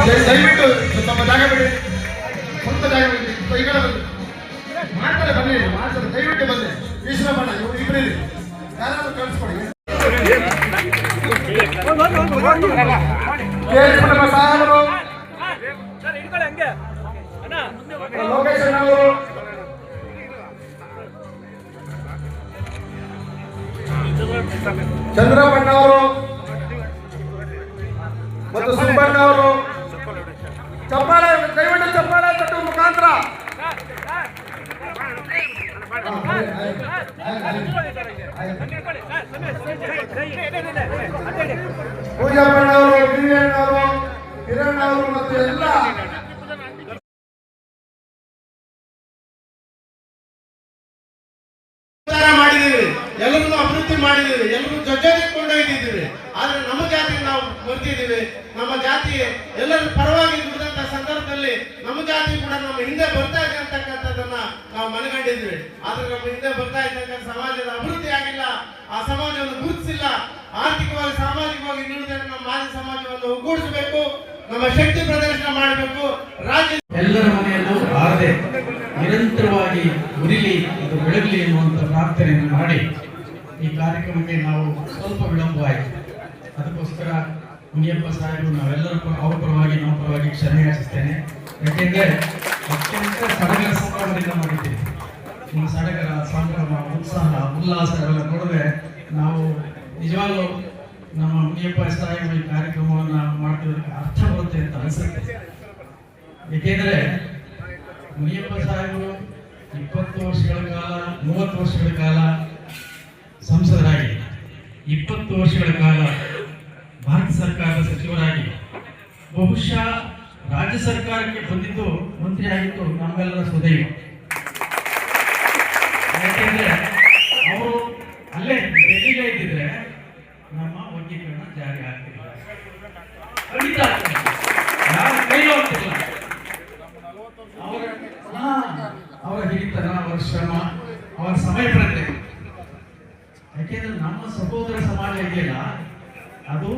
ದಯವಿಟ್ಟು ಸ್ವಲ್ಪ ಜಾಗ ಬಿಡಿ, ಸ್ವಲ್ಪ ಜಾಗ ಬಿಡಿ, ಈ ಕಡೆ ಬನ್ನಿ, ಮಾಡ್ತಾರೆ ಬನ್ನಿ, ಮಾಡ್ತಾರೆ, ದಯವಿಟ್ಟು ಬನ್ನಿ. ಈಶ್ವರಪ್ಪಣ್ಣ ಇಬ್ರು ಯಾರಾದ್ರೂ ಕಳಿಸ್ಕೊಡಿ. ಸಾಹೇಬರು, ಲೋಕೇಶ್ ಅವರು, ಚಂದ್ರಪ್ಪಣ್ಣ ಅವರು ಮತ್ತು ಸುಬ್ಬಣ್ಣ ಅವರು ಚಪ್ಪಾಳ, ದಯವಿಟ್ಟು ಚಪ್ಪಾಳ ತಟ್ಟುವ ಮುಖಾಂತರ ಪೂಜಾಪಣ್ಣ ಅವರು, ಗಿರಿಯಣ್ಣ ಅವರು, ಕಿರಣ್ ಅವರು ಮತ್ತು ಎಲ್ಲ ಮಾಡಿದ್ದೀವಿ, ಎಲ್ಲರನ್ನು ಅಭಿವೃದ್ಧಿ ಮಾಡಿದ್ದೀವಿ, ಎಲ್ಲರೂ ಜೊತೆಗೆ ಕೊಂಡೊಯ್ದಿದ್ದೀವಿ. ಆದ್ರೆ ನಮ್ಮ ಜಾತಿ ನಾವು ಬರ್ತಿದ್ದೀವಿ. ನಮ್ಮ ಜಾತಿ ಎಲ್ಲರ ಪರವಾಗಿ ದುಡಿದಂತ ಸಂದರ್ಭದಲ್ಲಿ ನಮ್ಮ ಜಾತಿ ಕೂಡ ನಮ್ಮ ಹಿಂದೆ ಬರ್ತಾ ಇದೆ ಅಂತಕ್ಕಂಥದ್ದನ್ನ ನಾವು ಮನಗಂಡಿದ್ವಿ. ಆದ್ರೆ ನಮ್ಮ ಹಿಂದೆ ಬರ್ತಾ ಇದ್ದಂತ ಸಮಾಜದ ಅಭಿವೃದ್ಧಿ ಆಗಿಲ್ಲ, ಆ ಸಮಾಜವನ್ನು ಗುರುತಿಸಿಲ್ಲ. ಆರ್ಥಿಕವಾಗಿ ಸಾಮಾಜಿಕವಾಗಿ ನೀಡಿದರೆ ನಮ್ಮ ಮಾಜಿ ಸಮಾಜವನ್ನು ಒಗ್ಗೂಡಿಸಬೇಕು, ನಮ್ಮ ಶಕ್ತಿ ಪ್ರದರ್ಶನ ಮಾಡಬೇಕು. ರಾಜ್ಯ ಎಲ್ಲರ ಮನೆಯಲ್ಲೂ ಆರದೆ ನಿರಂತರವಾಗಿ ಉರಿಲಿ, ಅದು ಬೆಳಗಲಿ ಎನ್ನುವಂಥ ಪ್ರಾರ್ಥನೆಯನ್ನು ಮಾಡಿ ಈ ಕಾರ್ಯಕ್ರಮಕ್ಕೆ ನಾವು ಸ್ವಲ್ಪ ವಿಳಂಬವಾಯಿತು. ಅದಕ್ಕೋಸ್ಕರ ಮುನಿಯಪ್ಪ ಸಾಹೇಬರು ನಾವೆಲ್ಲರೂ ಅವ್ರ ಪರವಾಗಿ ನಮ್ಮ ಪರವಾಗಿ ಕ್ಷಮೆ ಯಾಚಿಸ್ತೇನೆ. ಯಾಕೆಂದರೆ ಅತ್ಯಂತ ಸಡಗರ ಸಂಭ್ರಮದಿಂದ ಮಾಡಿದ್ದೀವಿ. ನಿಮ್ಮ ಸಡಗರ ಸಂಭ್ರಮ, ಉತ್ಸಾಹ, ಉಲ್ಲಾಸಗಳೆಲ್ಲ ನೋಡಿದ್ರೆ ನಾವು ನಿಜವಾಗ್ಲೂ ನಮ್ಮ ಮುನಿಯಪ್ಪ ಸಾಹೇಬರು ಈ ಕಾರ್ಯಕ್ರಮವನ್ನು ಮಾಡ್ತಿರೋದಕ್ಕೆ ಅರ್ಥ ಬರುತ್ತೆ ಅಂತ ಅನಿಸುತ್ತೆ. ಏಕೆಂದರೆ ಮುನಿಯಪ್ಪ ಸಾಹೇಬರು 20 ವರ್ಷಗಳ ಕಾಲ 30 ವರ್ಷಗಳ ಕಾಲ ಸಂಸದರಾಗಿ, 20 ವರ್ಷಗಳ ಕಾಲ ಭಾರತ ಸರ್ಕಾರದ ಸಚಿವರಾಗಿ, ಬಹುಶಃ ರಾಜ್ಯ ಸರ್ಕಾರಕ್ಕೆ ಬಂದಿದ್ದು ಮಂತ್ರಿ ಆಗಿತ್ತು ನಮ್ಮೆಲ್ಲರ ಸುದೈವ. ಯಾಕೆಂದ್ರೆ ಅವರು ಅಲ್ಲೇ ಡೆಲ್ಲಿಗೆ ಇದ್ದಿದ್ರೆ ನಮ್ಮ ವರ್ಗೀಕರಣ ಜಾರಿ ಆಗ್ತಿಲ್ಲ, ಖಂಡಿತ ಯಾರ ಕೈಲೂ ಆಗ್ತಿಲ್ಲ. ಅವರ ಹಿರಿತನ, ಅವರ ಶ್ರಮ, ಅವರ ಸಮಯ ಪ್ರಜ್ಞೆ. ಯಾಕೆಂದ್ರೆ ನಮ್ಮ ಸಹೋದರ ಸಮಾಜ ಇದೆಯಲ್ಲ, ಅದು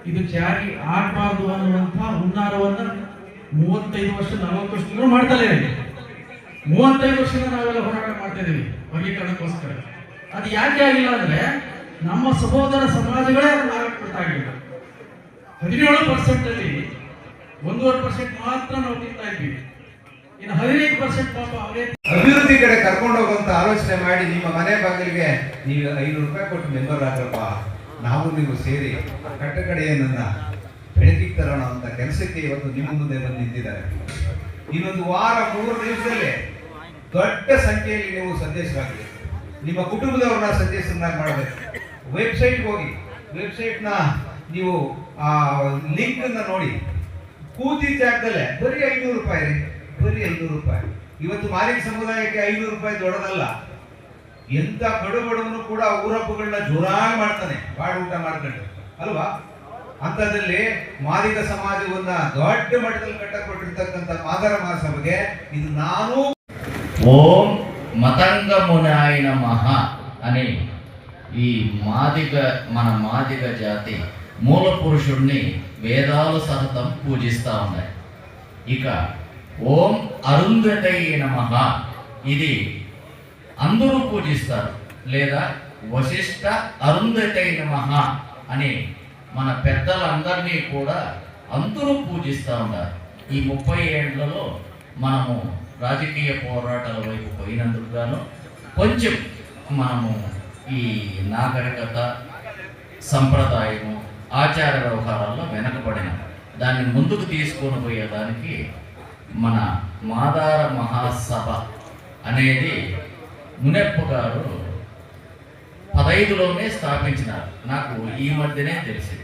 ಇದು ಜಾರಿ ಆಗಬಾರ್ದು ಅನ್ನುವಂಥ ಹುನ್ನಾರವನ್ನ 35 ವರ್ಷ 40 ವರ್ಷಗಳು ಮಾಡ್ತಲೇ ಇದೆ. 35 ವರ್ಷದಿಂದ ನಾವೆಲ್ಲ ಹೋರಾಟ ಮಾಡ್ತಾ ಇದೀವಿ ವರ್ಗೀಕರಣಕ್ಕೋಸ್ಕರ. ಅದು ಯಾಕೆ ಆಗಿಲ್ಲ ಅಂದ್ರೆ ನಮ್ಮ ಸಹೋದರ ಸಮಾಜಗಳೇ ಗೊತ್ತಾಗಿಲ್ಲ. 17% ಅಲ್ಲಿ 1.5% ಮಾತ್ರ ನಾವು ತಿಂತಾ ಇದ್ವಿ. ಇನ್ನು 15% ಪಾಪ ಅವರೇ ಅಭಿವೃದ್ಧಿ ಕಡೆ ಕರ್ಕೊಂಡು ಹೋಗುವಂತ ಆಲೋಚನೆ ಮಾಡಿ ನಿಮ್ಮ ಮನೆ ಬಾಗಿಲಿಗೆ ನೀವು 500 ರೂಪಾಯಿ ಕೊಟ್ಟು ಮೆಂಬರ್ ಆಗ್ರಪ್ಪ, ನಾವು ನೀವು ಸೇರಿ ಕಟ್ಟಕಡೆಯನ್ನ ಬೆಳಕಿಗೆ ತರೋಣ ಅಂತ ಕೆಲಸಕ್ಕೆ ಇವತ್ತು ನಿಮ್ಮ ಮುಂದೆ ಬಂದು ನಿಂತಿದ್ದಾರೆ. ಇನ್ನೊಂದು ವಾರ 3 ದಿವಸದಲ್ಲೇ ದೊಡ್ಡ ಸಂಖ್ಯೆಯಲ್ಲಿ ನೀವು ಸಂದೇಶವಾಗಲಿ, ನಿಮ್ಮ ಕುಟುಂಬದವ್ರನ್ನ ಸಂದೇಶವನ್ನಾಗಿ ಮಾಡಬೇಕು. ವೆಬ್ಸೈಟ್ಗೆ ಹೋಗಿ, ವೆಬ್ಸೈಟ್ನ ನೀವು ಆ ಲಿಂಕ್ ಅನ್ನ ನೋಡಿ, ಕೂತಿದ್ದ ಜಾಗದಲ್ಲೇ ಬರೀ 500 ರೂಪಾಯಿ ರೀ, ಬರೀ 500 ರೂಪಾಯಿ. ಇವತ್ತು ಮಾಲಿಕ ಸಮುದಾಯಕ್ಕೆ 500 ರೂಪಾಯಿ ದೊಡ್ಡದಲ್ಲ. ಎಂತ ಕಡುಬಡವನು ಕೂಡ ಊರಪ್ಪಗಳನ್ನ ಜೋರಾಗಿ ಮಾಡ್ತಾನೆ, ಬಾಡ ಊಟ ಮಾಡ್ಕೊಂಡು ಅಲ್ವಾ. ಅಂತದ್ರಲ್ಲಿ ಮಾದಿಗ ಸಮಾಜವನ್ನ ದೊಡ್ಡ ಮಟ್ಟದಲ್ಲಿ ಕಟ್ಟಕೊಟ್ಟಿರ್ತಕ್ಕಂಥ ಮಾದರ ಮಹಾಸಭೆಗೆ ಇದು ನಾನು ఓం మతంగమునాయ నమః అని ఈ మన మాదిగ జాతి మూల పురుషుడిని వేదాలు సహితం పూజిస్తూ ఉన్నాయి. ఇక ఓం అరుంధతై నమః ఇది అందరూ పూజిస్తారు, లేదా వశిష్ఠ అరుంధతై నమః అని మన పెద్దలందరినీ కూడా అందరూ పూజిస్తూ ఉన్నారు. ఈ 30 ఏళ్లలో మనము రాజకీయ పోరాటాల వైపు పోయినందుకు గాను కొంచెం మనము ఈ నాగరికత, సంప్రదాయము, ఆచార వ్యవహారాల్లో వెనకబడిన దాన్ని ముందుకు తీసుకొని పోయేదానికి మన మాదార మహాసభ అనేది మునెప్ప గారు 15లోనే స్థాపించినారు. నాకు ఈ మధ్యనే తెలిసింది.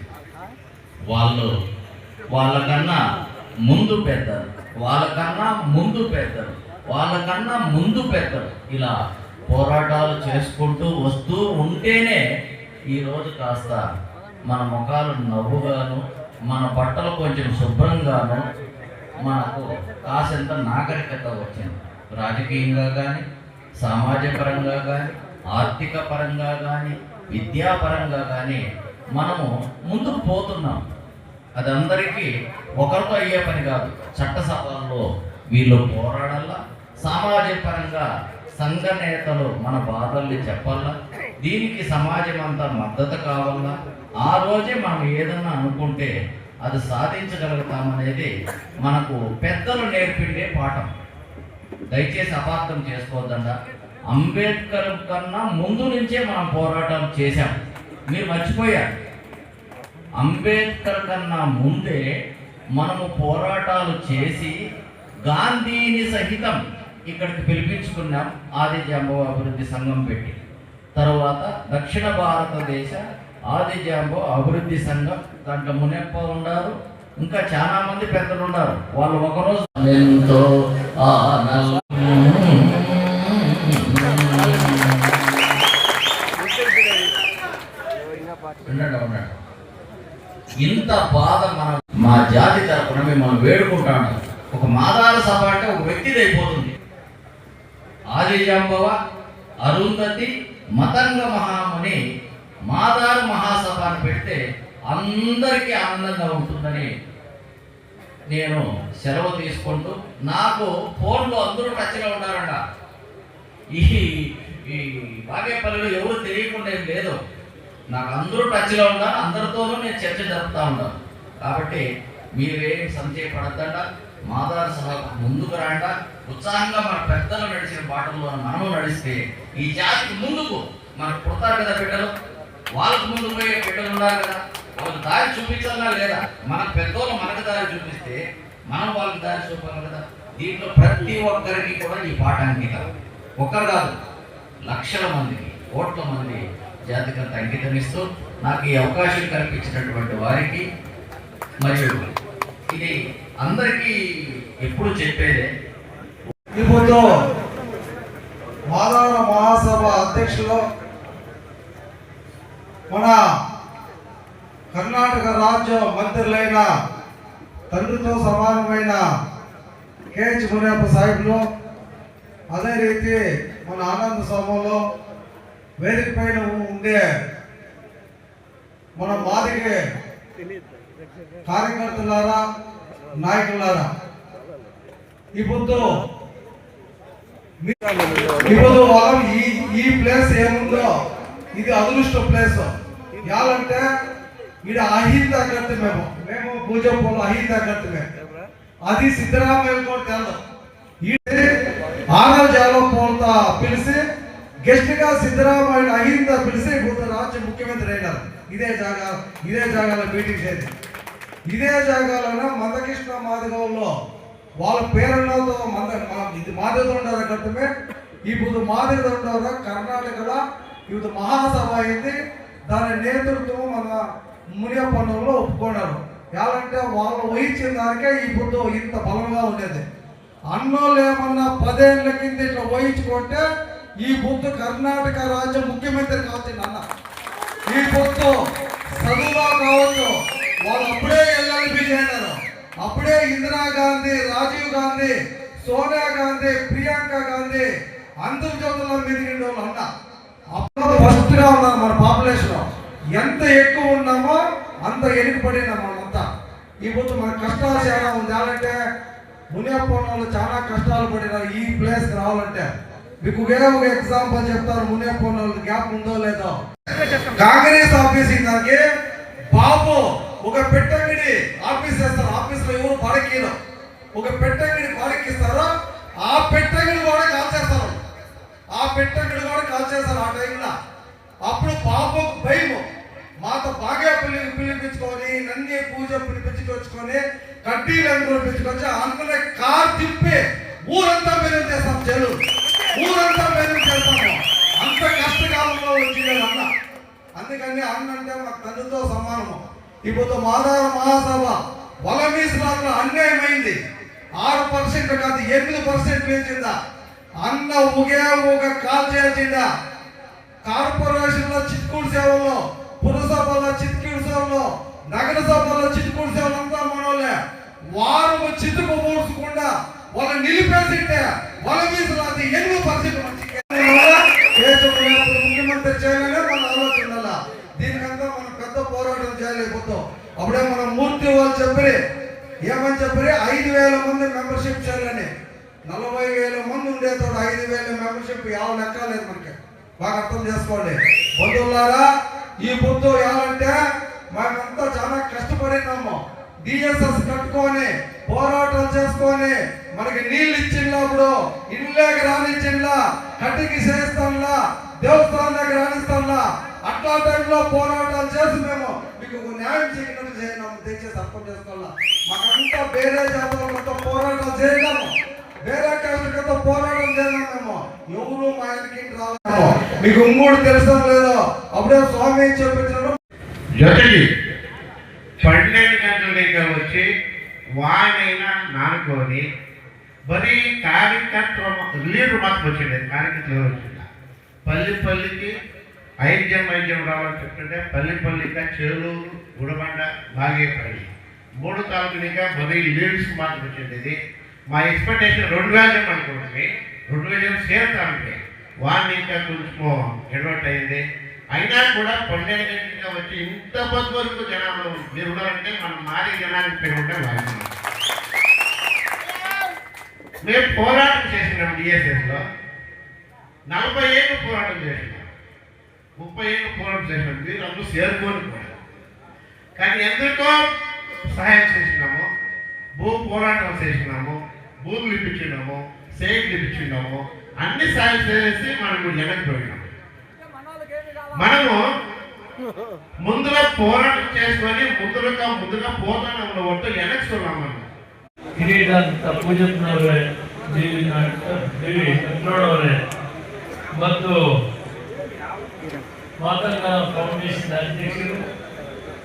వాళ్ళకన్నా ముందు పెద్దలు, వాళ్ళకన్నా ముందు పెద్దలు ఇలా పోరాటాలు చేసుకుంటూ వస్తూ ఉంటేనే ఈరోజు కాస్త మన ముఖాలు నవ్వుగాను, మన బట్టలు కొంచెం శుభ్రంగాను, మనకు కాసంత నాగరికత వచ్చింది. రాజకీయంగా కానీ, సామాజిక పరంగా కానీ, ఆర్థిక పరంగా కానీ, విద్యాపరంగా కానీ మనము ముందుకు పోతున్నాం. అది అందరికీ ఒకరితో అయ్యే పని కాదు. చట్టసభల్లో వీళ్ళు పోరాడాలా, సామాజిక పరంగా సంఘ నేతలు మన బాధల్ని చెప్పాలా, దీనికి సమాజం అంతా మద్దతు కావాలా. ఆ రోజే మనం ఏదన్నా అనుకుంటే అది సాధించగలుగుతామనేది మనకు పెద్దలు నేర్పిండే పాఠం. దయచేసి అపార్థం చేసుకోవద్దండా. అంబేద్కర్ కన్నా ముందు నుంచే మనం పోరాటం చేశాం. మీరు మర్చిపోయారు, అంబేద్కర్ కన్నా ముందే మనము పోరాటాలు చేసి గాంధీని సహితం ఇక్కడికి పిలిపించుకున్నాం. ఆదిజాంబవ అభివృద్ధి సంఘం పెట్టి, తర్వాత దక్షిణ భారతదేశ ఆదిజాంబవ అభివృద్ధి సంఘం, దాంట్లో మునప్ప ఉన్నారు, ఇంకా చాలా మంది పెద్దలు ఉన్నారు. వాళ్ళు ఒకరోజు ఎంతో ఇంత బాధ మా జాతి తరపున మిమ్మల్ని వేడుకుంటాను. ఒక మాదాల సభ అంటే ఒక వ్యక్తిది అయిపోతుంది. ఆదిజాంబవ, అరుంధతి, మతంగ మహాముని మాదార మహాసభ అని పెడితే అందరికీ ఆనందంగా ఉంటుందని నేను సెలవు తీసుకుంటూ, నాకు ఫోన్లో అందరూ టచ్గా ఉన్నారంట. ఈ బాగేపల్లిలో ఎవరు తెలియకుండా ఏం లేదు, నాకు అందరూ టచ్లో ఉన్నారు, అందరితోనూ నేను చర్చ జరుపుతూ ఉంటాను. కాబట్టి మీరేం సంశయపడద్దంట, మాదార సభకు ముందుకు రాంట. ఉత్సాహంగా మన పెద్దలు నడిచిన బాటల్లో మనము నడిస్తే ఈ జాతికి ముందుకు మనకు పుడతారు కదా బిడ్డలు, వాళ్ళకు ముందు పోయే బిడ్డలు ఉన్నారు కదా, వాళ్ళకి దారి చూపించాలా లేదా? మన పెద్దోళ్ళు మనకు దారి చూపిస్తే మనం వాళ్ళకి దారి చూపాలి కదా. దీంట్లో ప్రతి ఒక్కరికి కూడా ఈ పాట అంకితం. ఒక్కరు కాదు, లక్షల మందికి, కోట్ల మంది జాతికంత అంకితం ఇస్తూ నాకు ఈ అవకాశం కల్పించినటువంటి వారికి, మరియు ఇది అందరికీ ఎప్పుడు చెప్పేదే. ఇప్పుడు మాదార మహాసభ అధ్యక్షులు మన కర్ణాటక రాజ్య మంత్రులైన తండ్రితో సమానమైన కేహెచ్ మునియప్ప సాహిబ్లు, అదే రీతి మన ఆనంద సభలో వేదిక పైన ఉండే మన మాదిగ కార్యకర్తలారా, నాయకులారా, ఇప్పుడు వాళ్ళు ఈ ప్లేస్ ఏముందో ఇది అదృష్ట ప్లేస్. యాలంటే ఈడ అహింద కర్త మేము పూజపోలు అహింద కర్తమే, అది సిద్ధరామయ్య కూడా తెలదు. ఈ ఆనల్ పోల్తా పిలిచి గెస్ట్ గా సిద్ధరామయ్య అహింద పిలిచి ఇప్పుడు రాజ్య ముఖ్యమంత్రి అయినారు. ఇదే జాగాలో మీటింగ్ చేసి ఇదే జాగాలోనే మందకృష్ణ మాదిగంలో వాళ్ళ పేరులతో మాదిగ కట్టమే. ఇప్పుడు మాదిగ కర్ణాటకల ఇప్పుడు మహాసభ అయింది. దాని నేతృత్వం మన మునియప్పన్నంలో ఒప్పుకున్నారు. ఎలాంటే వాళ్ళు వహించిన దానికే ఇప్పుడు ఇంత బలంగా ఉండేది. అన్నోళ్ళు ఏమన్నా 10 ఏళ్ల కింద ఇట్లా వహించుకుంటే ఈ బుద్ధు కర్ణాటక రాజ్య ముఖ్యమంత్రి కావచ్చు అన్న. ఈ బుద్ధు చదువులో కావచ్చు, వాళ్ళు అప్పుడే ఎల్ఎల్బి చేశారు. అప్పుడే ఇందిరాగాంధీ, రాజీవ్ గాంధీ, సోనియా గాంధీ, ప్రియాంక గాంధీ అంతర్జాతీయంలో మెదిగిన వాళ్ళు అన్న. అప్పుడు ఫస్ట్ గా ఉన్నారు మన పాపులేషన్. ఎంత ఎక్కువ ఉన్నామో అంత వెనుకబడినా మనమంతా. ఇప్పుడు మన కష్టాలు చాలా ఉంది. అలాంటే మునియప్పన్నంలో చాలా కష్టాలు పడిన ఈ ప్లేస్ రావాలంటే మీకు ఒక ఎగ్జాంపుల్ చెప్తారు. మునియప్పన్నంలో గ్యాప్ ఉందో లేదో, కాంగ్రెస్ ఆఫీస్ దానికి బాబు ఒక పెట్టంగిడి ఆఫీస్ చేస్తారు. ఆఫీస్ లో ఎవరు బాడకీలో ఒక పెట్టంగిడి బాడకిస్తారో ఆ పెట్టంగిడి కూడా కాల్చేస్తారు. ఆ పెట్టంగిడి కూడా కాల్చేస్తారు ఆ టైంలో. అప్పుడు బాబుకు భయము. మాతో బాగా పిలిపించుకొని నన్ను పూజ పిలిపించుకొచ్చుకొని కడ్డీలు పిలుచుకొచ్చి అందులో కార్ తిప్పి ఊరంతా మెరుగు చేస్తాం. చెలు ఊరంతా మెరుగు చేస్తాము. అంత కష్టకాలంలో వచ్చింది అన్న. అందుకని అన్న అంటే మాకు తండ్రితో సమానము. ఇప్పుడు మాదార మహాసభ వలమీసులాట్లో అన్యాయమైంది. 6% కాదు 8% పెంచిందా అన్న. ఒక కాల్ చేయాల్సిందా. కార్పొరేషన్ లో చిత్కూరు సేవల్లో, పురసభలో చిత్కూరు సేవల్లో, నగర సభలో చిత్కూరు సేవలు అంతా మనోళ్ళే. వారు చితుకు మూడ్చకుండా వాళ్ళు నిలిపేసింటే వలమీసులాది 8% ముఖ్యమంత్రి చేయాలనే మన ఆలోచన. దీనికంతా మనం పెద్ద పోరాటం చేయలేకపోతాం. అప్పుడే మనం మూర్తి వాళ్ళు 5,000 మెంబర్షిప్ యావ లెక్క లేదు మనకి. బాగా అర్థం చేసుకోండి బంధువులారా. ఈ పొద్దు ఏమంటే మనమంతా చాలా కష్టపడినాము. డిఎస్ఎస్ కట్టుకొని పోరాటం చేసుకొని మనకి నీళ్ళు ఇచ్చినప్పుడు ఇళ్ళకి రానిచ్చిండ్లా, కట్టికి చేస్తాంలా, దేవస్థానం దగ్గర రాణిస్తాంలా. అట్లా టైంలో పోరాటాలు చేసి మేము మీకు న్యాయం చేయనట్టు చేయనాము. దయచేసి అర్థం చేసుకోవాలా. మాకంతా వేరే జాతరలతో పోరాటం చేయలేము, వేరే కష్టంతో పోరాటం చేయలేము. ఎవరు మా ఇంటికి రాలేము. మీకు ఇంకోటి తెలుసా లేదో, అప్పుడే స్వామి చెప్పించారు. జొతకి 12 గంటల దగ్గర వచ్చి వానైనా నానుకొని బరీ కార్యకర్త లీడర్ మాత్రం వచ్చింది. కార్యకర్తలు వచ్చింది. పల్లికి ఐద్యం రావాలని చెప్తుంటే పల్లిగా చేలూరు, గుడబండ, బాగేపల్లి 3 తాలూకునిగా బరీ లీడర్స్ మాత్రం వచ్చింది. ఇది మా ఎక్స్పెక్టేషన్ 2,000 అనుకుంటుంది. 2,000 చేరుతామంటే వాడిని ఇంకా కొంచెం ఎడవట్ అయింది. అయినా కూడా 12 గంటలుగా వచ్చి ఇంత పొద్దు వరకు జనాలు మీరు ఉన్నారంటే మనం మారి జనానికి పెరుగుంటే వాళ్ళు మేము పోరాటం చేసినాం. డిఎస్ఎస్లో 40 ఏళ్ళు పోరాటం చేసినాం, 30 ఏళ్ళు పోరాటం చేసినాం. మీరు అందరూ చేరుకొని కూడా కానీ ఎందుకో సహాయం చేసినాము, భూ పోరాటం చేసినాము, భూములు ఇప్పించినాము, సేట్లు ఇప్పించినాము, అన్ని సాయం చేసి మనకు వెనక్కిపోయినాము. మనము ముందుగా పోరాటం చేసుకొని ముందుగా పోతానంలో ಒಟ್ಟು వెనక్కి చూడమన్నాము. ಹಿರಿಯರಂತ ಪೂಜಕನವರೇ, ದೇವಿ ಕನ್ನಡವರೇ ಮತ್ತು ಮಾತಂಗ ಫೌಂಡೇಶನ್ ಅಧ್ಯಕ್ಷರು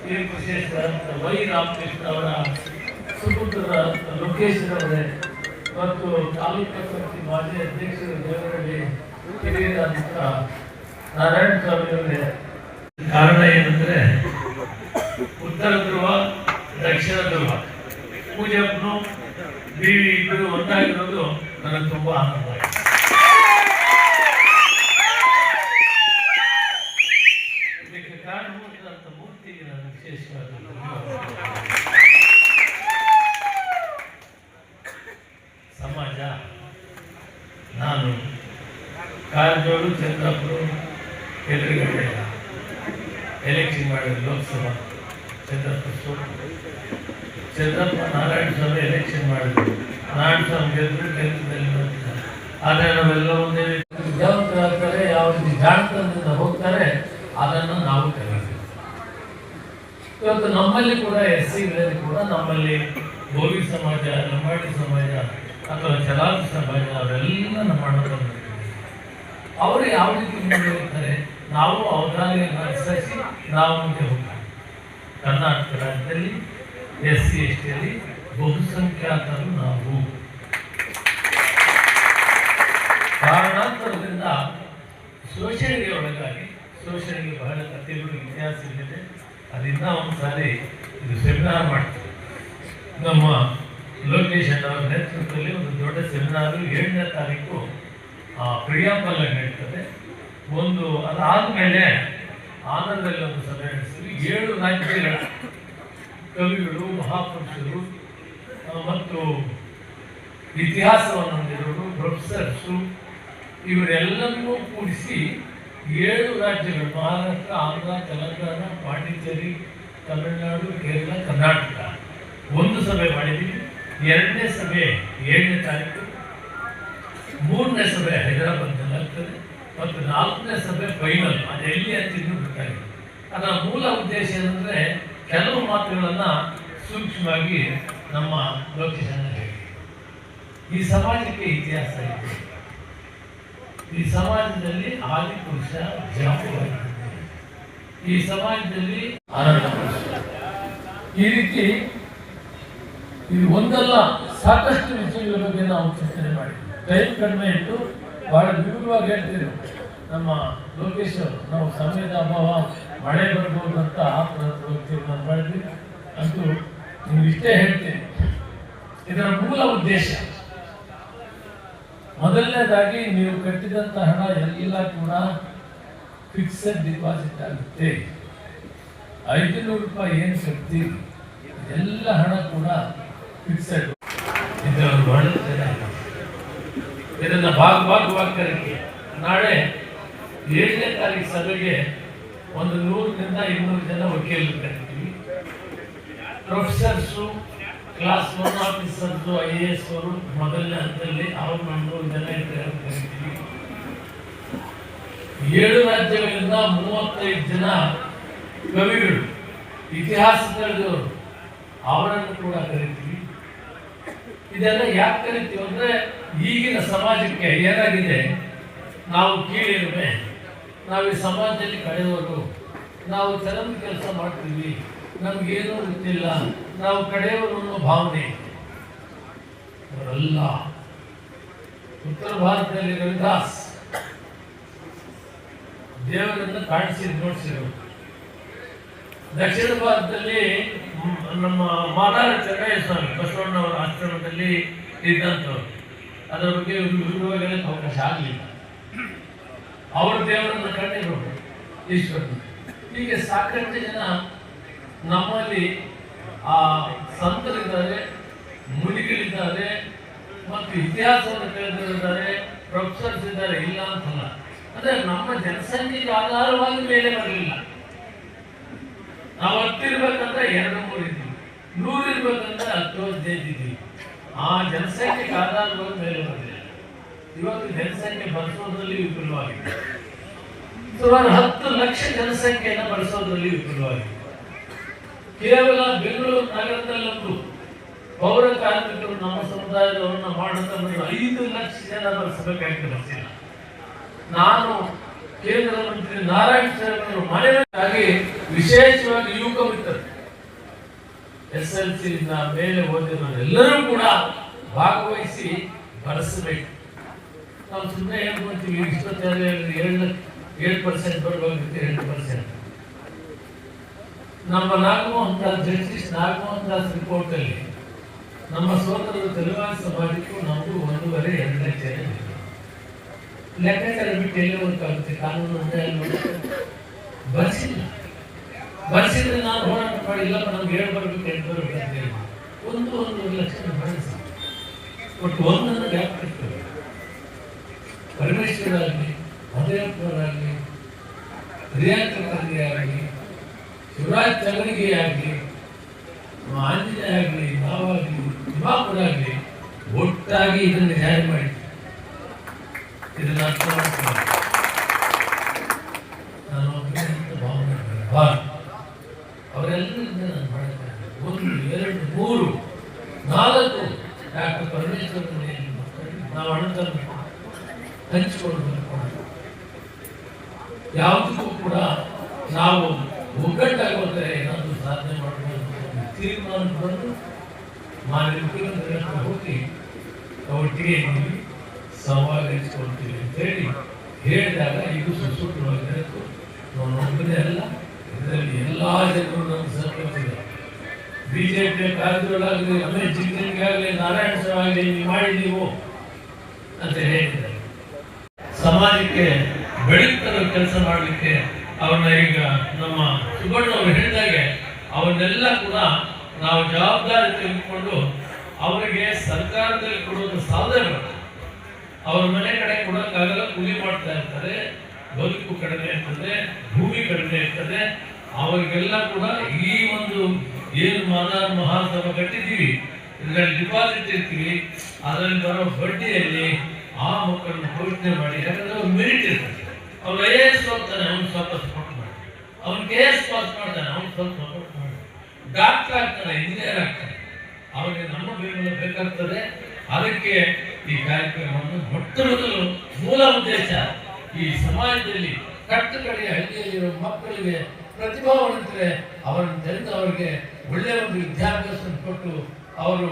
ಶ್ರೀಕೃಷ್ಣೇಶ್ವರಂತ ವೈ ರಾಮಕೃಷ್ಣ ಅವರ ಸುಪುತ್ರ ಲೋಕೇಶ್ ಅವರೇ ಮತ್ತು ತಾಲೂಕು ಸಮಿತಿ ಮಾಜಿ ಅಧ್ಯಕ್ಷರು ದೇವರಳ್ಳಿ ಹಿರಿಯರಂತ ನಾರಾಯಣ ಸ್ವಾಮಿ ಅವರೇ. ಕಾರಣ ಏನಂದ್ರೆ ಉತ್ತರ ಧ್ರುವ ದಕ್ಷಿಣ ಧ್ರುವ ಪೂಜಪ್ಪನು ದೇವಿ ಇಬ್ಬರು ಒಂದಾಗಿರೋದು ನನಗೆ ತುಂಬಾ ಆನಂದ ಆಯಿತು. ಇದಕ್ಕೆ ಕಾರಣವಾದಂಥ ಮೂರ್ತಿಗೆ ನಾನು ವಿಶೇಷವಾದ ಸಮಾಜ. ನಾನು ಕಾರಜೋಳು, ಚಂದ್ರಪುರ, ಎದುರುಗಡೆ ಎಲೆಕ್ಷನ್ ಮಾಡಿದ ಲೋಕಸಭಾ ಚಂದ್ರಪ್ಪ ನಾರಾಯಣ ಸ್ವಾಮಿ ಎಲೆಕ್ಷನ್ ಮಾಡಿದ್ರು. ನಾರಾಯಣ ಸ್ವಾಮಿ ಗೆದ್ದರು. ಆದರೆ ನಾವೆಲ್ಲ ಒಂದೇ ವಿದ್ಯಾವಂತರಾಗ್ತಾರೆ, ಯಾವ ರೀತಿ ಜಾಣತನದಿಂದ ಹೋಗ್ತಾರೆ ಅದನ್ನು ನಾವು ಕಲಿತೀವಿ. ಇವತ್ತು ನಮ್ಮಲ್ಲಿ ಕೂಡ SC ಕೂಡ ನಮ್ಮಲ್ಲಿ ಬೋವಿ ಸಮಾಜ, ಲಂಬಾಡಿ ಸಮಾಜ ಅಥವಾ ಚಲಾವಿ ಸಮಾಜ ಅವರೆಲ್ಲ ನಮ್ಮ ಅಣ್ಣತಮ್ಮಂದಿರು. ಅವರು ಯಾವ ರೀತಿ ಮುಂದೆ ಹೋಗ್ತಾರೆ, ನಾವು ಅವಧಾನ ಅನುಸರಿಸಿ ನಾವು ಮುಂದೆ ಹೋಗ್ತೀವಿ. ಕರ್ನಾಟಕ ರಾಜ್ಯದಲ್ಲಿ SC STಯಲ್ಲಿ ಬಹುಸಂಖ್ಯಾತರು ನಾವು. ಕಾರಣಾಂತರದಿಂದ ಶೋಷಣೆಗೆ ಒಳಗಾಗಿ, ಶೋಷಣೆಗೆ ಬಹಳ ಕಥೆಗಳು ಇತಿಹಾಸ ಇದೆ. ಅದರಿಂದ ಒಂದ್ಸಾರಿ ಇದು ಸೆಮಿನಾರ್ ಮಾಡ್ತೀವಿ. ನಮ್ಮ ಲೋಕೇಶ್ ಅವರ ನೇತೃತ್ವದಲ್ಲಿ ಒಂದು ದೊಡ್ಡ ಸೆಮಿನಾರು 7ನೇ ತಾರೀಕು ಪ್ರಿಯಾಂಬಲ್ ನಡೀತದೆ. ಅದಾದಮೇಲೆ ಆನಂದದಲ್ಲಿ ಒಂದು ಸಭೆ ನಡೆಸ್ತೀವಿ. 7 ರಾಜ್ಯಗಳ ಕವಿಗಳು, ಮಹಾಪುರುಷರು ಮತ್ತು ಇತಿಹಾಸವನ್ನು ಹೊಂದಿರೋರು, ಪ್ರೊಫೆಸರ್ಸು ಇವರೆಲ್ಲರನ್ನೂ ಕೂಡಿಸಿ 7 ರಾಜ್ಯಗಳು ಮಹಾರಾಷ್ಟ್ರ, ಆಂಧ್ರ, ತೆಲಂಗಾಣ, ಪಾಂಡಿಚೇರಿ, ತಮಿಳುನಾಡು, ಕೇರಳ, ಕರ್ನಾಟಕ ಒಂದು ಸಭೆ ಮಾಡಿದ್ದೀವಿ. 2ನೇ ಸಭೆ 7ನೇ ತಾರೀಕು, 3ನೇ ಸಭೆ ಹೈದರಾಬಾದ್ನಲ್ಲಿ ಆಗ್ತದೆ ಮತ್ತು 4ನೇ ಸಭೆ ಫೈನಲ್. ಅದು ಎಲ್ಲಿ ಅಂತ ಇನ್ನೂ ಗೊತ್ತಾಗಿದೆ. ಅದರ ಮೂಲ ಉದ್ದೇಶ ಏನಂದರೆ ಕೆಲವು ಮಾತುಗಳನ್ನು ಸೂಕ್ಷ್ಮವಾಗಿ ನಮ್ಮ ಲೋಕೇಶನ ಹೇಳಿ, ಈ ಸಮಾಜಕ್ಕೆ ಇತಿಹಾಸ ಇದೆ, ಈ ಸಮಾಜದಲ್ಲಿ ಆದಿ ಪುರುಷ ಜಾಂಬವಾಗಿದೆ, ಈ ಸಮಾಜದಲ್ಲಿ ಆನಂದ ಪುರುಷ. ಈ ರೀತಿ ಇದು ಒಂದಲ್ಲ ಸಾಕಷ್ಟು ವಿಷಯಗಳ ಬಗ್ಗೆ ನಾವು ಚಿಂತನೆ ಮಾಡಿದ್ವಿ. ಟೈಮ್ ಕಡಿಮೆ ಇಟ್ಟು ಬಹಳ ವಿವರವಾಗಿ ಹೇಳ್ತೀವಿ. ನಮ್ಮ ಲೋಕೇಶ್ ಅವರು ನಾವು ಸಮಯದ ಅಭಾವ, ಮಳೆ ಬರ್ಬೋದು ಅಂತ ತೀರ್ಮಾನ ಮಾಡಿದ್ವಿ. ಅಂತೂ ನೀವು ಇಷ್ಟೇ ಹೇಳ್ತೀನಿ, ಇದರ ಮೂಲ ಉದ್ದೇಶ ಮೊದಲನೇದಾಗಿ ನೀವು ಕಟ್ಟಿದಂಥ ಹಣ ಎಲ್ಲ ಕೂಡ ಫಿಕ್ಸೆಡ್ ಡಿಪಾಸಿಟ್ ಆಗುತ್ತೆ. 500 ರೂಪಾಯಿ ಏನು ಕಟ್ತೀವಿ ಎಲ್ಲ ಹಣ ಕೂಡ ಫಿಕ್ಸೆಡ್. ಇದರ ಬಹಳ ಜನ ಇದನ್ನ ಭಾಗವಾಗಿ ಕರೀತೀವಿ. ನಾಳೆ 7ನೇ ತಾರೀಕು ಸಭೆಗೆ ಒಂದು 100ರಿಂದ 200 ಜನ ವಕೀಲರು ಕರಿತೀವಿ. ಪ್ರೊಫೆಸರ್ಸು, ಕ್ಲಾಸ್ 1 ಆಫೀಸರ್ಸು, IAS ಅವರು ಮೊದಲನೇ ಹಂತದಲ್ಲಿ ಅವ್ರನ್ನ 100 ಜನ ಕರಿತೀವಿ. 7 ರಾಜ್ಯಗಳಿಂದ 35 ಜನ ಕವಿಗಳು, ಇತಿಹಾಸ ತಿಳಿದವರು ಅವರನ್ನು ಕೂಡ ಕರಿತೀವಿ. ಇದೆಲ್ಲ ಯಾಕೆ ಕರಿತೀವಿ ಅಂದ್ರೆ ಈಗಿನ ಸಮಾಜಕ್ಕೆ ಏನಾಗಿದೆ, ನಾವು ಕೀಳಿರುವೆ, ನಾವು ಈ ಸಮಾಜದಲ್ಲಿ ಕಳೆದವರು, ನಾವು ಚಲನ ಕೆಲಸ ಮಾಡ್ತೀವಿ, ನಮ್ಗೇನೂ ಗೊತ್ತಿಲ್ಲ, ನಾವು ಕಡೆಯವರು ಅನ್ನೋ ಭಾವನೆ ಅವರೆಲ್ಲ. ಉತ್ತರ ಭಾರತದಲ್ಲಿ ರವಿದಾಸ್ ದೇವರನ್ನು ನೋಡಿಸಿದರು. ದಕ್ಷಿಣ ಭಾರತದಲ್ಲಿ ನಮ್ಮ ಮಾದಾರ ಚೆನ್ನಯ್ಯ ಸ್ವಾಮಿ ಬಸವಣ್ಣವರ ಆಶ್ರಮದಲ್ಲಿ ಇದ್ದಂಥವ್ರು, ಅದರ ಬಗ್ಗೆ ವಿವರಗಳಿಗೆ ಅವಕಾಶ ಆಗಲಿಲ್ಲ. ಅವರ ದೇವರನ್ನು ಕಂಡಿರೋರು ಈಶ್ವರನ. ಹೀಗೆ ಸಾಕಷ್ಟು ಜನ ನಮ್ಮಲ್ಲಿ ಆ ಸಂತರಿದ್ದಾರೆ, ಮುನಿಗಳಿದ್ದಾರೆ, ಮತ್ತು ಇತಿಹಾಸವನ್ನು ತಿಳಿದಿದ್ದಾರೆ, ಪ್ರೊಫೆಸರ್ಸ್ ಇದ್ದಾರೆ, ಇಲ್ಲ ಅಂತಲ್ಲ. ಅಂದ್ರೆ ನಮ್ಮ ಜನಸಂಖ್ಯೆಗೆ ಆಧಾರವಾಗಿ ಮೇಲೆ ಬರಲಿಲ್ಲ. ನಾವು 10 ಇರ್ಬೇಕಂದ್ರೆ 2-3 ಇದ್ದೀವಿ, 100 ಇರ್ಬೇಕಂದ್ರೆ 10-15 ಇದ್ದೀವಿ. ಆ ಜನಸಂಖ್ಯೆಗೆ ಆಧಾರವಾಗಿ ಮೇಲೆ ಬರಲಿಲ್ಲ. ಇವತ್ತು ಜನಸಂಖ್ಯೆ ಬಳಸೋದ್ರಲ್ಲಿ ವಿಫಲವಾಗಿದೆ. ಸುಮಾರು 10 ಲಕ್ಷ ಜನಸಂಖ್ಯೆಯನ್ನು ಬಳಸೋದ್ರಲ್ಲಿ ವಿಫಲವಾಗಿದೆ. ಕೇವಲ ಬೆಂಗಳೂರು ನಗರದಲ್ಲೊಂದು ಪೌರ ಕಾರ್ಮಿಕರು ನಮ್ಮ ಸಮುದಾಯದವರನ್ನ ಮಾಡತಕ್ಕಂಥ 5 ಲಕ್ಷ ಜನ ಬಳಸಬೇಕಾಗಿ ಬರ್ತಿಲ್ಲ. ನಾನು ಕೇಂದ್ರ ಮಂತ್ರಿ ನಾರಾಯಣ ಸ್ವಾಮಿ ಮನೆಯಾಗಿ ವಿಶೇಷವಾಗಿ ಯುವಕ ಮಿತ್ರರು SLC ಮೇಲೆ ಓದಿರೋರೆಲ್ಲರೂ ಕೂಡ ಭಾಗವಹಿಸಿ ಬಳಸಬೇಕು. ನಾವು ಸುಮ್ಮನೆ ಹೇಳ್ಕೊಳ್ತೀವಿ 7% ಬರಬೇಕು, 8%. ನಮ್ಮ ನಾಗಮೋಹನ್ ದಾಸ್, ಜಸ್ಟಿಸ್ ನಾಗಮೋಹನ್ ದಾಸ್ ರಿಪೋರ್ಟ್ ಅಲ್ಲಿ ನಮ್ಮ ಸೋದರರು ತೆಲುಗಾಣ ಸಮಾಜಕ್ಕೂ ನಮಗೂ 1.5-2 ಲಕ್ಷ ಲೆಕ್ಕಾಚಾರ ಬಿಟ್ಟು ಎಲ್ಲಿ ಹೋಗ್ಬೇಕಾಗುತ್ತೆ. ಕಾನೂನು ಬರ್ಸಿದ್ರೆ ನಾನು ಹೋರಾಟ ಮಾಡಿ ಇಲ್ಲಪ್ಪ ನಮ್ಗೆ 7 ಬರಬೇಕು 8 ಬರಬೇಕು ಅಂತ ಹೇಳಿ 1.5 ಲಕ್ಷ ಬಳಸಿ ಒಟ್ಟು ಒಂದನ್ನು ಗ್ಯಾಪ್ ಇರ್ತದೆ. ಪರಮೇಶ್ವರ ಆಗಲಿ, ಮಹದೇವಪುರಾಗಲಿ, ಪ್ರಿಯಾಂಕರ್ಗೆ ಆಗಲಿ, ಶಿವರಾಜ್ ಚಂದ್ರಿಗೆ ಆಗಲಿ, ಆಂಜನೇಯ ಆಗಲಿ, ನಾವಾಗಲಿ, ತಿಮ್ಮಾಪುರ ಆಗಲಿ ಒಟ್ಟಾಗಿ ಇದನ್ನು ಜಾರಿ ಮಾಡಿ ಇದನ್ನು ಅರ್ಥ ಮಾಡ್ತೀನಿ. ನಾನು ಒಬ್ಬನೇ ಅಂತ ಭಾವನೆ ಅವರೆಲ್ಲರಿಂದ ನಾನು ಮಾಡ್ತೇನೆ. 1, 2, 3, 4 ಡಾಕ್ಟರ್ ಪರಮೇಶ್ವರ ನಾವು ಅಣ್ಣತನ ಹಂಚಿಕೊಂಡು ಯಾವುದಕ್ಕೂ ಕೂಡ ನಾವು ಒಗ್ಗಟ್ಟಾಗಿ ಹೋದರೆ ಏನಾದರೂ ಸಾಧನೆ ಮಾಡಬಹುದು ತೀರ್ಮಾನ ಬಂದು ಮಾನ್ಯ ಮುಖ್ಯಮಂತ್ರಿ ಹೋಗಿ ಒಟ್ಟಿಗೆ ಇದ್ದೀವಿ, ಸಂವಾದ ಹಂಚ್ಕೊಳ್ತೀವಿ ಅಂತೇಳಿ ಹೇಳಿದಾಗ ಇದು ಸುಸೂತ್ರವಾಗಿ ಹೇಳ್ತು. ನಾನು ಒಬ್ಬನೇ ಅಲ್ಲ, ಇದರಲ್ಲಿ ಎಲ್ಲ ಜನರು ನಮ್ಗೆ ಸಹಕರಿಸಿದ್ದಾರೆ. ಬಿಜೆಪಿ ಕಾರ್ಯದೊಳಗಾಗಲಿ, ರಮೇಶ್ ಜಿಗಜಿಗಾಗಲಿ, ನಾರಾಯಣ ಸ್ವಾಮಿ ಆಗಲಿ, ನೀವು ಮಾಡಿ ನೀವು ಅಂತ ಹೇಳಿದ್ದಾರೆ. ಸಮಾಜಕ್ಕೆ ಬೆಳಕು ಕೆಲಸ ಮಾಡಲಿಕ್ಕೆ ಅವ್ರನ್ನ ಈಗ ನಮ್ಮ ಸುಬ್ಬಣ್ಣ ಅವರು ಹೇಳಿದಾಗೆ ಅವನ್ನೆಲ್ಲ ಕೂಡ ನಾವು ಜವಾಬ್ದಾರಿ ತೆಗೆದುಕೊಂಡು ಅವರಿಗೆ ಸರ್ಕಾರದಲ್ಲಿ ಕೊಡೋದು ಸಾಧನೆ ಮಾಡ್ತಾರೆ. ಅವ್ರ ಮನೆ ಕಡೆ ಕೊಡೋಕ್ಕಾಗಲ್ಲ, ಕೂಲಿ ಮಾಡ್ತಾ ಇರ್ತಾರೆ, ಬದುಕು ಕಡಿಮೆ ಇರ್ತದೆ, ಭೂಮಿ ಕಡಿಮೆ ಇರ್ತದೆ. ಅವರಿಗೆಲ್ಲ ಕೂಡ ಈ ಒಂದು ಏನು ಮಹಾಸಭಾ ಕಟ್ಟಿದ್ದೀವಿ, ಇದರಲ್ಲಿ ಡಿಪಾಸಿಟ್ ಇರ್ತೀವಿ, ಅದರಲ್ಲಿ ಬರೋ ಬಡ್ಡಿಯಲ್ಲಿ ಆ ಮಕ್ಕಳನ್ನ ಘೋಷಣೆ ಮಾಡಿ, ಯಾಕಂದ್ರೆ ಅವ್ರು ಮೆರಿಟ್ ಇರ್ತಾರೆ. ಅವ್ರು IAS ಹೋಗ್ತಾನೆ, ಅವ್ನು ಸ್ವಲ್ಪ ಸಪೋರ್ಟ್ ಮಾಡಿ, ಅವ್ನು KS ಪಾಸ್ ಮಾಡ್ತಾನೆ, ಅವ್ನು ಸ್ವಲ್ಪ ಸಪೋರ್ಟ್ ಮಾಡಿ, ಡಾಕ್ಟರ್ ಆಗ್ತಾನೆ, ಇಂಜಿನಿಯರ್ ಆಗ್ತಾನೆ, ಅವನಿಗೆ ನಮ್ಮ ಬೆಂಬಲ ಬೇಕಾಗ್ತದೆ. ಅದಕ್ಕೆ ಈ ಕಾರ್ಯಕ್ರಮವನ್ನು ಮೊಟ್ಟ ಮೊದಲು ಮೂಲ ಉದ್ದೇಶ ಈ ಸಮಾಜದಲ್ಲಿ ಕಟ್ಟ ಕಡೆಯ ಹಳ್ಳಿಯಲ್ಲಿರುವ ಮಕ್ಕಳಿಗೆ ಪ್ರತಿಭಾವಂತರೆ ಅವರನ್ನು ತೆರೆದು ಅವರಿಗೆ ಒಳ್ಳೆಯ ಒಂದು ವಿದ್ಯಾಭ್ಯಾಸ ಕೊಟ್ಟು ಅವರು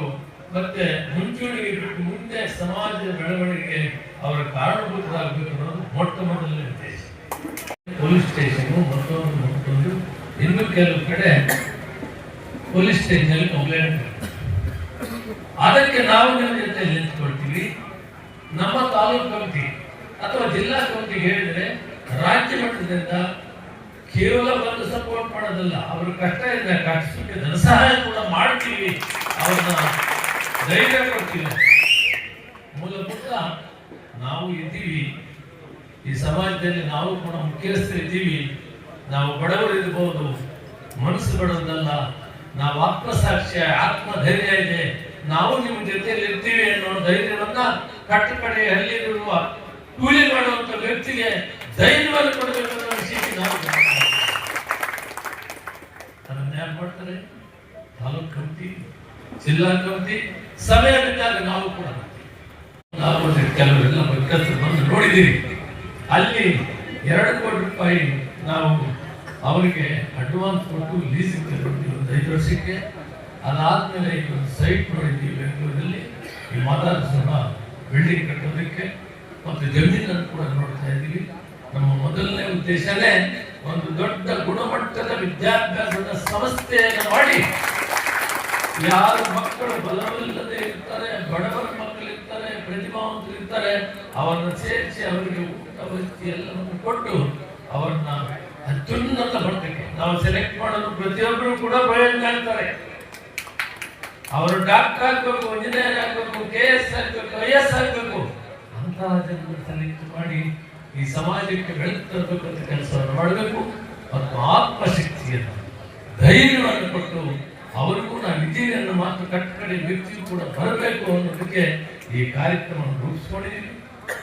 ಮತ್ತೆ ಮುಂಚೂಣಿಗೆ ಬಿಟ್ಟು ಮುಂದೆ ಸಮಾಜದ ಬೆಳವಣಿಗೆ ಅವರ ಕಾರಣಭೂತರಾಗಬೇಕು ಅನ್ನೋದು ಮೊಟ್ಟ ಮೊದಲನೇ ಉದ್ದೇಶ. ಪೊಲೀಸ್ ಸ್ಟೇಷನ್ ಮತ್ತೊಂದು ಇನ್ನೂ ಕೆಲವು ಕಡೆ ಪೊಲೀಸ್ ಸ್ಟೇಷನ್ ಕಂಪ್ಲೇಂಟ್, ಅದಕ್ಕೆ ನಾವು ನಿಮ್ಮ ಜೊತೆ ನಿಂತ್ಕೊಳ್ತೀವಿ. ನಮ್ಮ ತಾಲೂಕು ಕಮಿಟಿ ಅಥವಾ ಜಿಲ್ಲಾ ಕಮಿಟಿಗೆ ಹೇಳಿದ್ರೆ ರಾಜ್ಯ ಮಟ್ಟದಿಂದ ಕೇವಲ ಬಂದು ಸಪೋರ್ಟ್ ಮಾಡೋದಲ್ಲ, ಅವ್ರ ಕಷ್ಟ ಇದೆ, ಕಷ್ಟಕ್ಕೆ ಧನ ಸಹಾಯ ಕೂಡ ಮಾಡ್ತೀವಿ, ಅವ್ರನ್ನ ಧೈರ್ಯ ಕೊಡ್ತೀವಿ. ಮೂಲಭೂತ ನಾವು ಇದ್ದೀವಿ, ಈ ಸಮಾಜದಲ್ಲಿ ನಾವು ಕೂಡ ಮುಖ್ಯಸ್ಥರಿದ್ದೀವಿ, ನಾವು ಬಡವರು ಇರ್ಬೋದು, ಮನಸ್ಸು ಬಡೋದಲ್ಲ, ನಾವು ಆತ್ಮಸಾಕ್ಷ್ಯ ಆತ್ಮಧೈರ್ಯ ಇದೆ, ನಾವು ನಿಮ್ಮ ಜೊತೆಯಲ್ಲಿ ಇರ್ತೀವಿ ಅನ್ನೋ ಧೈರ್ಯವನ್ನ ಕಟ್ಟಕಡೆ ಹಳ್ಳಿಯಲ್ಲಿರುವ ಕೂಲಿ ಮಾಡುವಂತ ವ್ಯಕ್ತಿಗೆ ಧೈರ್ಯವನ್ನು ಕೊಡಬೇಕು ಅನ್ನೋ ವಿಷಯಕ್ಕೆ ನಾವು ಅದನ್ನ ಯಾರು ಮಾಡ್ತಾರೆ? ತಾಲೂಕು ಕಮಿಟಿ, ಜಿಲ್ಲಾ ಕಮಿಟಿ, ಸಮಯ ಬಿದ್ದಾಗ ನಾವು ಕೂಡ ನಾವು ಕೆಲವರೆಲ್ಲ ಮುಖ್ಯಸ್ಥರು ಬಂದು ನೋಡಿದ್ದೀರಿ. ಅಲ್ಲಿ 2 ಕೋಟಿ ರೂಪಾಯಿ ನಾವು ಅವರಿಗೆ ಅಡ್ವಾನ್ಸ್ ಕೊಟ್ಟು ಲೀಸಿಂಗ್ ತಗೊಂಡಿದ್ದೀವಿ 5 ವರ್ಷಕ್ಕೆ. ಅದಾದ್ಮೇಲೆ ಈಗ ಒಂದು ಸೈಟ್ ನೋಡಿದ್ದೀವಿ ಬೆಂಗಳೂರಲ್ಲಿ, ಈ ಮಾತಾಡಿಸೋಣ ಬಿಲ್ಡಿಂಗ್ ಕಟ್ಟೋದಕ್ಕೆ, ಮತ್ತು ಜಮೀನನ್ನು ಕೂಡ ನೋಡ್ತಾ ಇದ್ದೀವಿ. ನಮ್ಮ ಮೊದಲನೇ ಉದ್ದೇಶನೇ ಒಂದು ದೊಡ್ಡ ಗುಣಮಟ್ಟದ ವಿದ್ಯಾಭ್ಯಾಸದ ಸಂಸ್ಥೆಯನ್ನು ಮಾಡಿ, ಯಾರು ಮಕ್ಕಳು ಬಲವಿಲ್ಲದೆ ಇರ್ತಾರೆ, ಬಡವರ ಮಕ್ಕಳು ಇರ್ತಾರೆ, ಪ್ರತಿಭಾವಂತರು ಇರ್ತಾರೆ, ಅವರನ್ನು ಸೇರಿಸಿ ಅವರಿಗೆ ಊಟ ವಸತಿ ಎಲ್ಲವನ್ನು ಕೊಟ್ಟು ಅವರನ್ನ ಅತ್ಯುನ್ನತ ಮಟ್ಟಕ್ಕೆ ನಾವು ಸೆಲೆಕ್ಟ್ ಮಾಡಲು ಪ್ರತಿಯೊಬ್ಬರು ಕೂಡ ಪ್ರಯತ್ನ ಆಗ್ತಾರೆ. ಅವರು ಡಾಕ್ಟರ್ ಆಗ್ಬೇಕು, ಇಂಜಿನಿಯರ್ ಆಗ್ಬೇಕು, KS ಆಗ್ಬೇಕು, IS ಆಗ್ಬೇಕು, ಅಂತಹ ಜನರು ಸೆಲೆಕ್ಟ್ ಮಾಡಿ ಈ ಸಮಾಜಕ್ಕೆ ಬೆಳಕು ತರಬೇಕಂತ ಕೆಲಸವನ್ನು ಮಾಡಬೇಕು. ಮತ್ತು ಆತ್ಮಶಕ್ತಿಯನ್ನು, ಧೈರ್ಯವನ್ನು ಕೊಟ್ಟು ಅವರಿಗೂ ನಾವು ಇದ್ದೀವಿ ಅನ್ನೋ ಮಾತು ಕಟ್ಟಕಡೆ ವ್ಯಕ್ತಿಯು ಕೂಡ ಬರಬೇಕು ಅನ್ನೋದಕ್ಕೆ ಈ ಕಾರ್ಯಕ್ರಮವನ್ನು ರೂಪಿಸ್ಕೊಂಡಿದ್ದೀವಿ.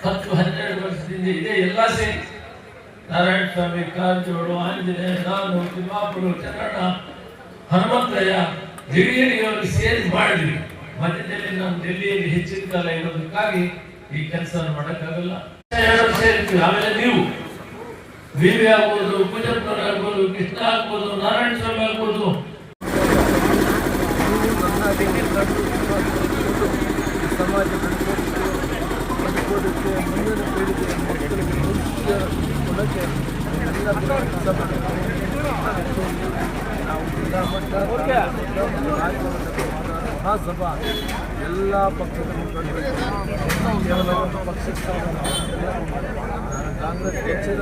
10-12 ವರ್ಷದಿಂದ ಇದೇ ಎಲ್ಲ ಸೇರಿ ನಾರಾಯಣ ಸ್ವಾಮಿ, ಕಾರಜೋಳು, ಆಂಜನೇಯ, ನಾನು, ತಿಮ್ಮಾಪುರ, ಚನ್ನಣ್ಣ, ಹನುಮಂತಯ್ಯ, ಹಿರಿಯರಿಗೆವರು ಸೇರಿ ಮಾಡಿದ್ವಿ. ಮಧ್ಯದಲ್ಲಿ ನಾನು ಡೆಲ್ಲಿಯಲ್ಲಿ ಹೆಚ್ಚಿನ ಕಾಲ ಇರೋದಕ್ಕಾಗಿ ಈ ಕೆಲಸವನ್ನು ಮಾಡೋಕ್ಕಾಗಲ್ಲ. 2 ವರ್ಷ ಇರ್ತೀವಿ. ಆಮೇಲೆ ನೀವು VV ಆಗ್ಬೋದು, ಪೂಜಪ್ಪನವ್ರು ಆಗ್ಬೋದು, ಕೃಷ್ಣ ಆಗ್ಬೋದು, ನಾರಾಯಣ ಸ್ವಾಮಿ ಆಗ್ಬೋದು, ಸಮಾಜ ಬದುಕೋದಕ್ಕೆ ಮುಂದಿನ ಪೀಳಿಗೆ ಮಕ್ಕಳಿಗೆ ಭವಿಷ್ಯ ಕೊಡೋಕ್ಕೆ ಎಲ್ಲ ಕೆಲಸ ನಾವು ಜಿಲ್ಲಾ ಮಟ್ಟ ಮಹಾಸಭಾ ಎಲ್ಲ ಪಕ್ಷದ ಮುಖಂಡರು ಕೇವಲ ಒಂದು ಪಕ್ಷಕ್ಕೆ ಕಾಂಗ್ರೆಸ್ ಪಕ್ಷದ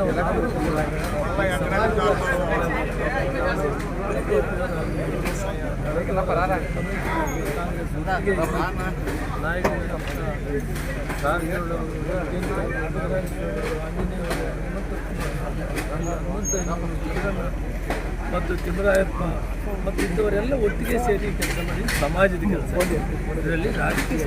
ಮತ್ತು ತಿಮ್ಮರಾಯಪ್ಪ ಮತ್ತು ಇಂಥವರೆಲ್ಲ ಒಟ್ಟಿಗೆ ಸೇರಿ ಕೆಲಸ ಮಾಡಿ ಸಮಾಜದ ಕೆಲಸ ಇದರಲ್ಲಿ ರಾಜಕೀಯ